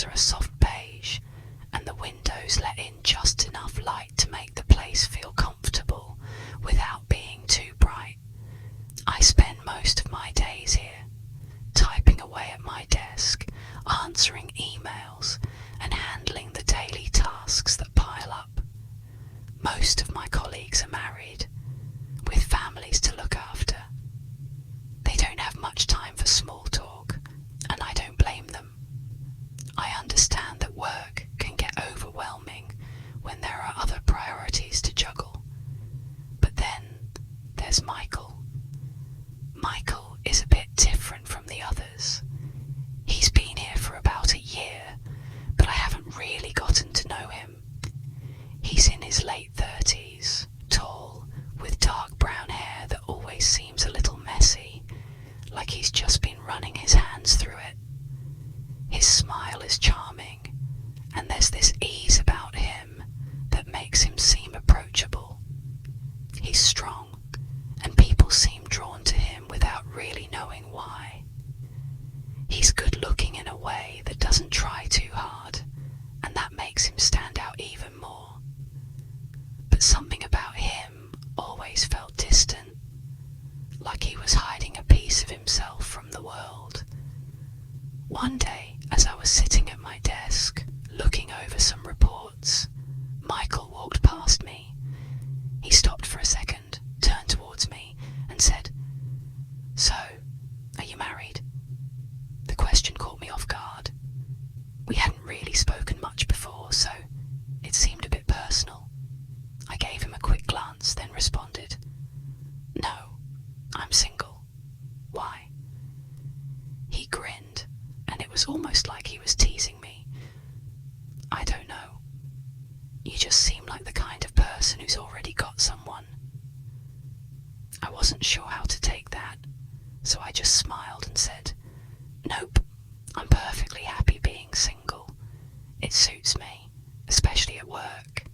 walls are a soft beige, and the windows let in just enough light to make the place feel comfortable without being too bright. I spend most of my days here, typing away at my desk, answering emails, and handling the daily tasks that pile up. Most of my colleagues are married, with families to look after. They don't have much time for small talk, and I don't blame them. I understand that work can get overwhelming when there are other priorities to juggle. But then there's Michael. Michael is a bit different from the others. He's been here for about a year, but I haven't really gotten to know him. He's in his late 30s, tall, with dark brown hair that always seems a little messy, like he's just been running his hands through it. His smile is charming, and there's this ease about him that makes him seem approachable. He's strong, and people seem drawn to him without really knowing why. He's good looking in a way that doesn't try too hard, and that makes him stand out even more. But something about him always felt distant, like he was hiding a piece of himself from the world. One day, as I was sitting at my desk, looking over some reports, Michael walked past me. He stopped for a second, turned towards me, and said, "So, are you married?" The question caught me off guard. We hadn't really spoken much before, so it seemed a bit personal. I gave him a quick glance, then responded, "No, I'm single. Why?" He grinned, and it was almost like he was teasing me. "I don't know. You just seem like the kind of person who's already got someone." I wasn't sure how to take that, so I just smiled and said, "Nope, I'm perfectly happy being single. It suits me, especially at work."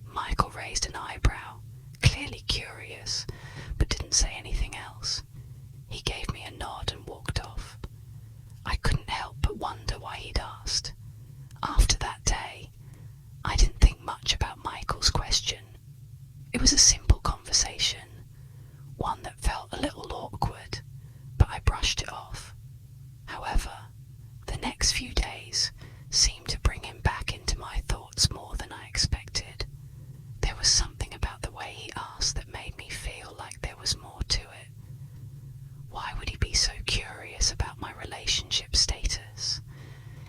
Michael raised an eyebrow, clearly curious, but didn't say anything else. He gave me a nod and walked off. I couldn't help but wonder why he'd asked. After that day, I didn't think much about Michael's question. It was a simple conversation, one that felt a little awkward, but I brushed it off. However, the next few days seemed to bring him back into my thoughts more than I expected. There was something about the way he asked that made me feel like there was more to it. Why would he be so curious about my relationship status,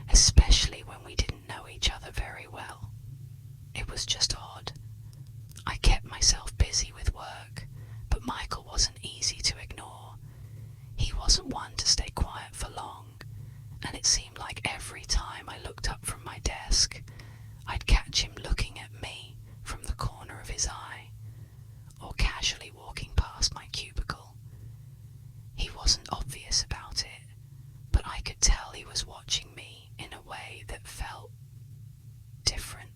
especially when we didn't know each other very well? It was just odd. I kept myself busy with work, but Michael wasn't easy to ignore. He wasn't one to stay quiet for long, and it seemed like every time I looked up from my desk, I'd catch him looking at me from the corner of his eye, or casually walking past my cubicle. He wasn't obvious about it, but I could tell he was watching me in a way that felt different.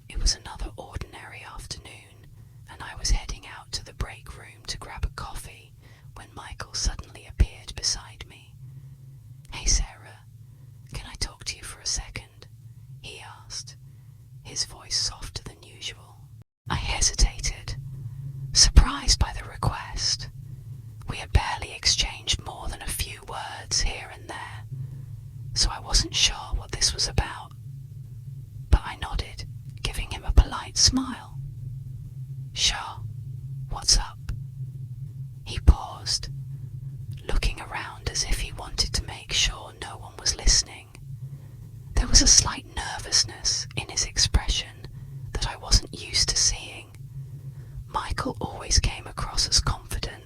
It was another ordinary afternoon, and I was heading out to the break room to grab a coffee when Michael suddenly appeared beside me. "Hey Sarah, can I talk to you for a second?" he asked, his voice softer than usual. I hesitated, surprised by the request. We had barely exchanged more than a few words here and there, so I wasn't sure what this was about. But I nodded, giving him a polite smile. "Sure, what's up?" He paused, looking around as if he wanted to make sure no one was listening. There was a slight nervousness in his expression that I wasn't used to seeing. Michael always came across as confident,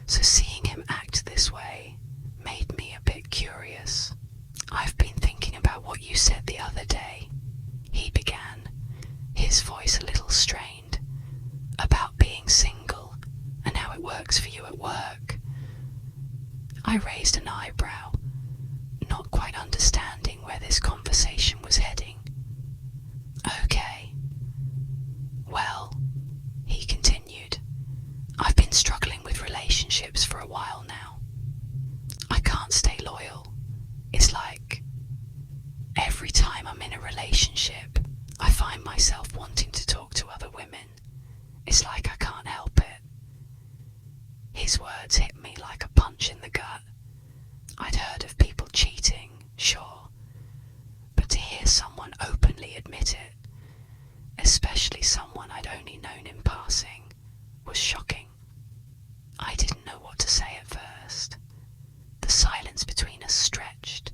so seeing him act this way made me a bit curious. "I've been thinking about what you said the other day," he began, his voice a little strained, "about being single and how it works for you at work." I raised an eyebrow, not quite understanding where this conversation was heading. "Okay. Well," he continued, "I've been struggling with relationships for a while now. I can't stay loyal. It's like Every time I'm in a relationship, I find myself wanting to talk to other women. It's like I can't help it. His words hit me like a punch in the gut. I'd heard of people cheating, sure, but to hear someone openly admit it, especially someone I'd only known in passing, was shocking. I didn't know what to say at first. The silence between us stretched,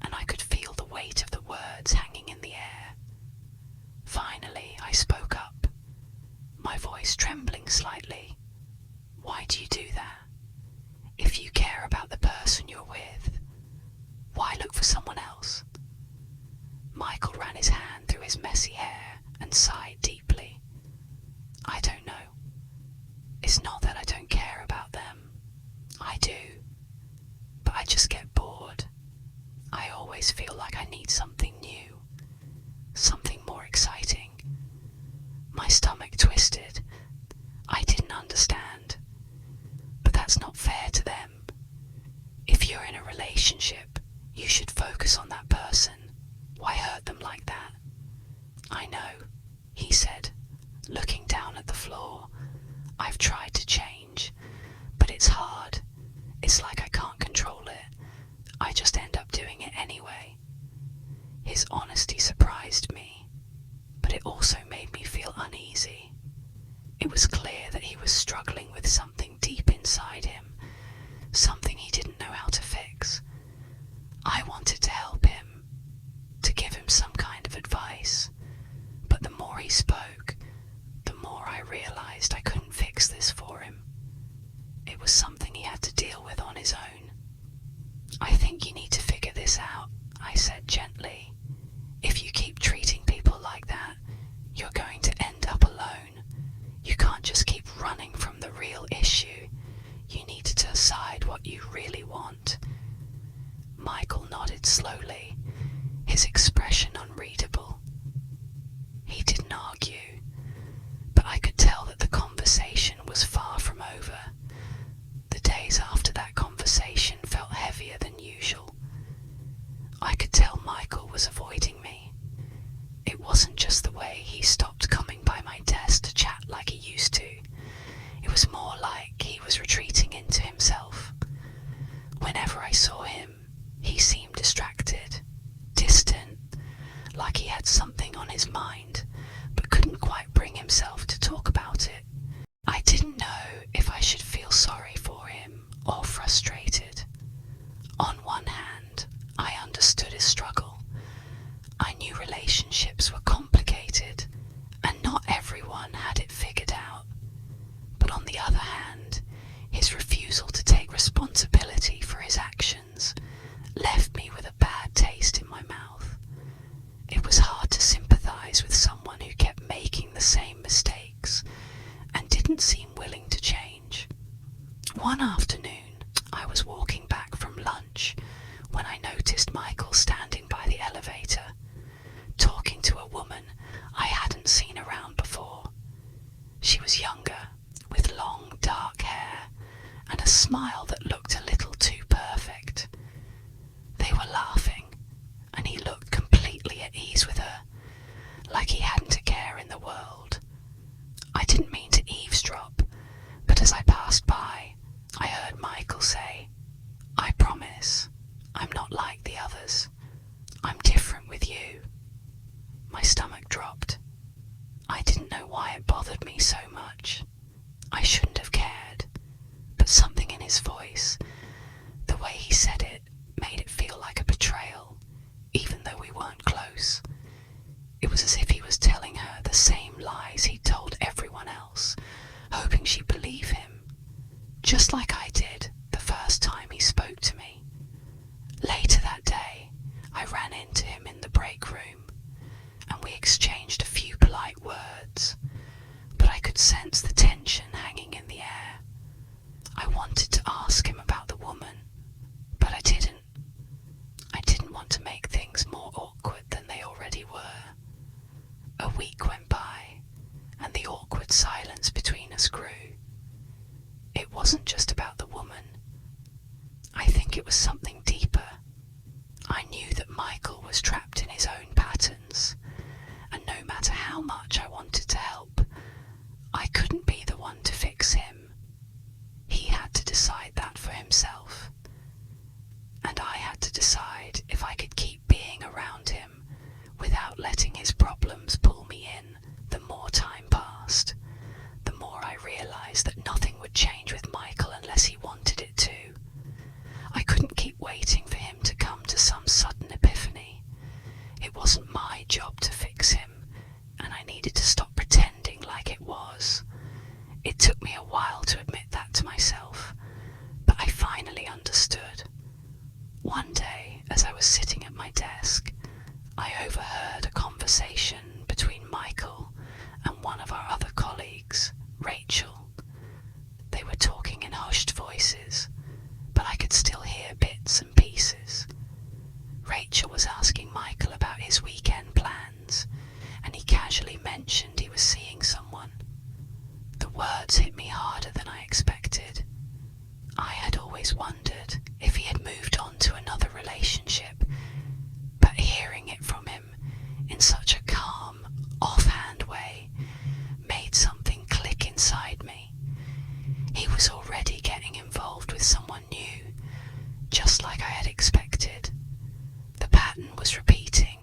and I could feel the weight of the words hanging in the air. Finally, I spoke up, my voice trembling slightly. Why do you do that? If you care about the person you're with, why look for someone else? Michael ran his hand through his messy hair and sighed deeply. I don't know. It's not that I don't care about them. I do. But I just get bored. I always feel like I need something new. Something more exciting. My stomach twisted. I didn't understand. But that's not fair to them. If you're in a relationship, you should focus on that person. Why hurt them like that? I know, he said, looking down at the floor. I've tried to change, but it's hard. It's like I can't control it. I just end up doing it anyway. His honesty surprised me, but it also made me feel uneasy. It was clear that he was struggling with something deep inside him, something he didn't know how to fix. I wanted to help him, to give him some kind of advice, but the more he spoke, the more I realized I couldn't fix this for him. It was something he had to deal with on his own. I think you need to figure this out, I said gently. If you keep treating people like that, you're going to end up alone. You can't just keep running from the real issue. You need to decide what you really want. Michael nodded slowly, his expression unreadable. He didn't argue, but I could tell that the conversation was far from over. The days after that conversation felt heavier than usual. I could tell Michael was avoiding me. It wasn't just the way he stopped coming by my desk to chat like he used to. It was more like he was retreating into himself. Whenever I saw him, he seemed distracted, distant, like he had something on his mind, but couldn't quite bring himself to talk about it. I didn't know if I should feel sorry for him or frustrated. On one hand, I understood his struggle. I knew relationships were complicated, and not everyone had it figured out. But on the other hand, his refusal to take responsibility for his actions left me with a bad taste in my mouth. It was hard to sympathize with someone who kept making the same mistakes and didn't seem willing to change. One afternoon, I was walking back from lunch when I noticed Michael standing by the elevator, talking to a woman I hadn't seen around before. She was younger, with long dark hair and a smile that looked a little too perfect. They were laughing, and he looked completely at ease with her, like he hadn't a care in the world. I didn't mean to eavesdrop, but as I passed by, I heard Michael say, I promise, I'm not like the others. I'm different with you. My stomach dropped. I didn't know why it bothered me so much. I shouldn't have cared, but something in his voice, the way he said it, made it feel like a betrayal, even though we weren't close. It was as if he was telling her the same lies he'd told everyone else, hoping she'd believe him, just like I did the first time he spoke to me. Later that day, I ran into him in the break room, and we exchanged a few polite words, but I could sense the tension hanging in the air. I wanted to ask him about the woman, but I didn't. I didn't want to make things more awkward than they already were. A week went by, and the awkward silence between us grew. It wasn't just about the woman. I think it was something deeper. I knew that Michael was trapped in his own patterns, and no matter how much I wanted to help, I couldn't be the one to fix him. He had to decide that for himself, and I had to decide if I could keep being around him without letting his problems pull me in. The more time passed, the more I realised that nothing would change with Michael unless he wanted it to. I couldn't keep waiting for him to come to some sudden epiphany. It wasn't my job to fix him, and I needed to stop pretending like it was. It took me a while to admit that to myself, but I finally understood. One day, as I was sitting at my desk, I overheard a conversation between Michael and one of our other colleagues, Rachel. They were talking in hushed voices, but I could still hear bits and pieces. Rachel was asking Michael about his weekend plans, and he casually mentioned he was seeing someone. The words hit me harder than I expected. I had always wondered if he had moved on to another relationship, but hearing it from him in such a calm, offhand way made something click inside me. He was already getting involved with someone new, just like I had expected. The pattern was repeating,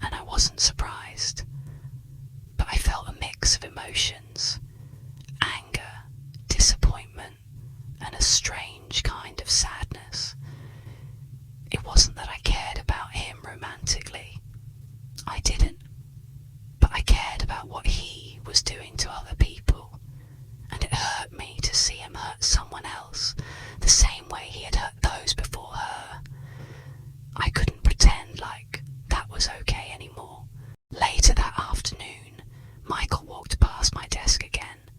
and I wasn't surprised. But I felt a mix of emotions: anger, disappointment, and a strange kind of sadness. It wasn't that I cared about him romantically. I didn't. But I cared about what he was doing to other people, and it hurt me to see him hurt someone else the same way he had hurt those before her. I couldn't pretend like that was okay anymore. Later that afternoon, Michael walked past my desk again,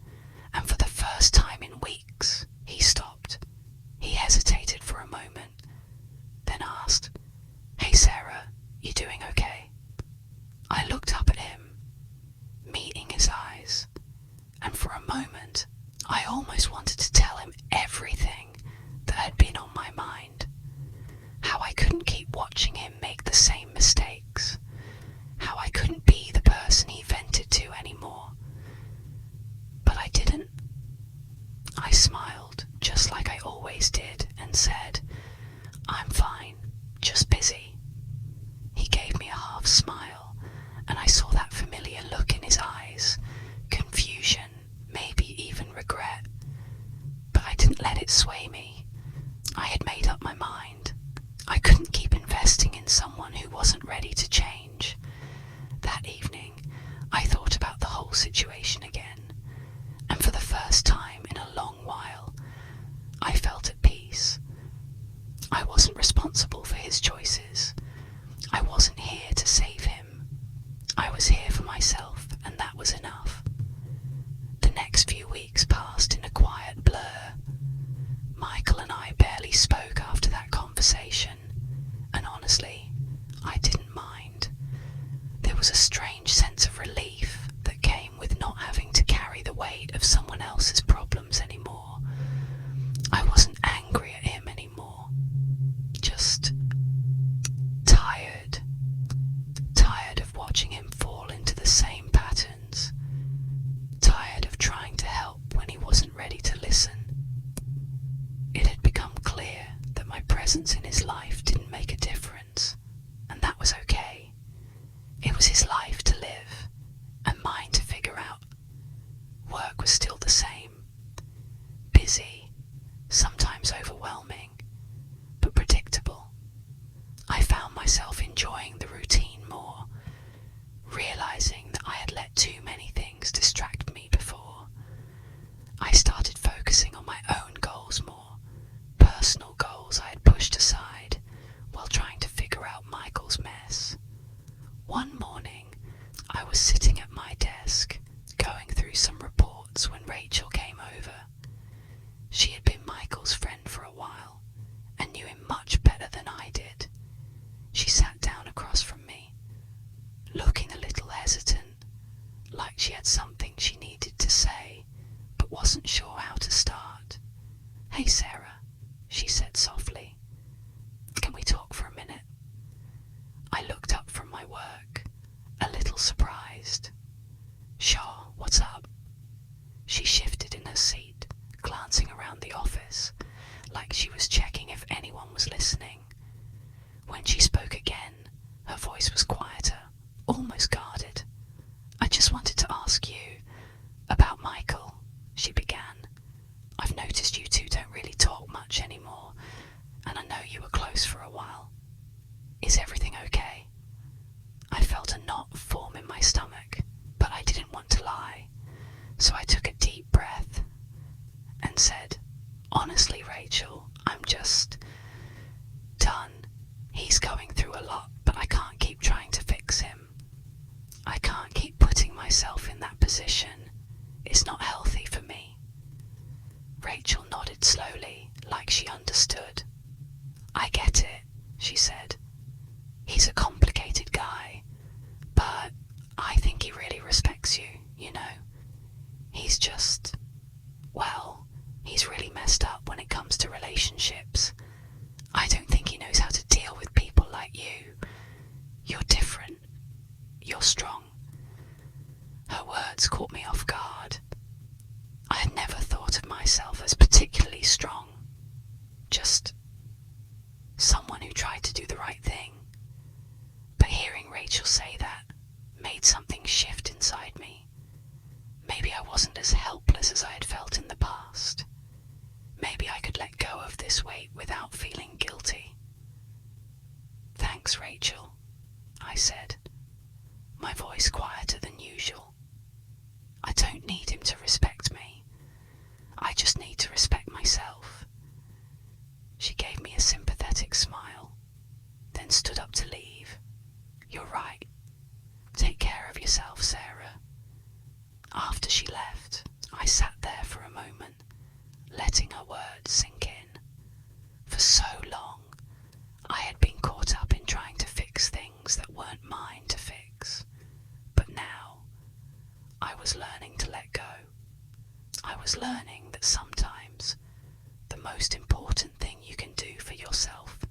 and for the first time in weeks, he stopped. He hesitated for a moment, then asked, "Hey Sarah, you doing okay?" I looked up at him, meeting his eyes, and for a moment, I almost wanted to tell him everything that had been on my mind. How I couldn't keep watching him make the same mistakes. How I couldn't be the person he vented to anymore. But I didn't. I smiled, just like I always did, and said, "I'm fine, just busy." He gave me a half smile, and I saw that familiar look in his eyes, confusion, maybe even regret. But I didn't let it sway me. I had made up my mind. I couldn't keep investing in someone who wasn't ready to change. That evening, I thought about the whole situation again, and for the first time in a long while, I felt at peace. I wasn't responsible for his choices. I wasn't here to save him. I was here for myself, and that was enough. The next few weeks passed in a quiet blur. Michael and I barely spoke after that conversation, and honestly, I didn't mind. There was a strange sense of relief that came with not having to carry the weight of someone else's problems anymore. I wasn't angry at him anymore, just tired. Tired of watching him fall into the same patterns. Tired of trying to help when he wasn't ready to listen. It had become clear that my presence in his life didn't make a difference, and that was okay. It was his life to live, and mine to figure out. Work was still the same. Busy, sometimes overwhelming, but predictable. I found myself enjoying the routine more, realizing that I had let too many things distract me before. I started focusing on my own goals more, personal goals I had pushed aside while trying to figure out Michael's mess. One morning, I was sitting at my desk, going through some reports when Rachel came over. She had been Michael's friend for a while, and knew him much better than I did. She sat down across from me, looking a little hesitant, like she had something she needed to say, but wasn't sure how Is everything okay? I felt a knot form in my stomach, but I didn't want to lie, so I took a deep breath and said, "Honestly, Rachel, I'm just done. He's going through a lot, but I can't keep trying to fix him. I can't keep putting myself in that position. It's not healthy for me." Rachel nodded slowly, like she understood. "I get it," she said. "He's a complicated guy, but I think he really respects you, you know. He's just, well, he's really messed up when it comes to relationships. I don't think he knows how to deal with people like you. You're different. You're strong." Her words caught me off guard. I had never thought of myself as particularly strong. Just someone who tried to do the right thing. But hearing Rachel say that made something shift inside me. Maybe I wasn't as helpless as I had felt in the past. Maybe I could let go of this weight without feeling guilty. "Thanks, Rachel," I said, my voice quieter than usual. "I don't need him to respect me. I just need to respect myself." She gave me a sympathetic smile, then stood up to leave. "You're right. Take care of yourself, Sarah." After she left, I sat there for a moment, letting her words sink in. For so long, I had been caught up in trying to fix things that weren't mine to fix. But now, I was learning to let go. I was learning that sometimes the most important thing you can do for yourself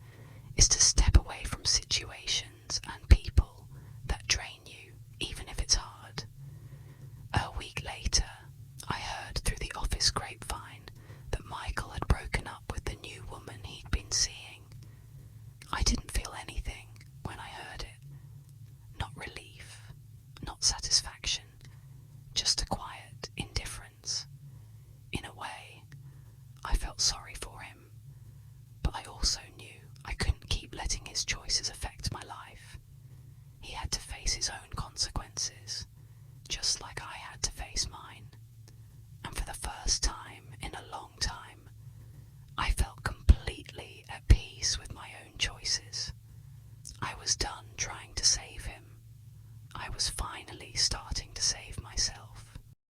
is to step away from situations and people that drain you, even if it's hard. A week later, I heard through the office grapevine that Michael had broken up with the new woman he'd been seeing. I didn't feel anything when I heard it. Not relief, not satisfaction, just a quiet indifference. In a way, I felt sorry for him, but I also knew I couldn't keep letting his choices affect my life. He had to face his own consequences.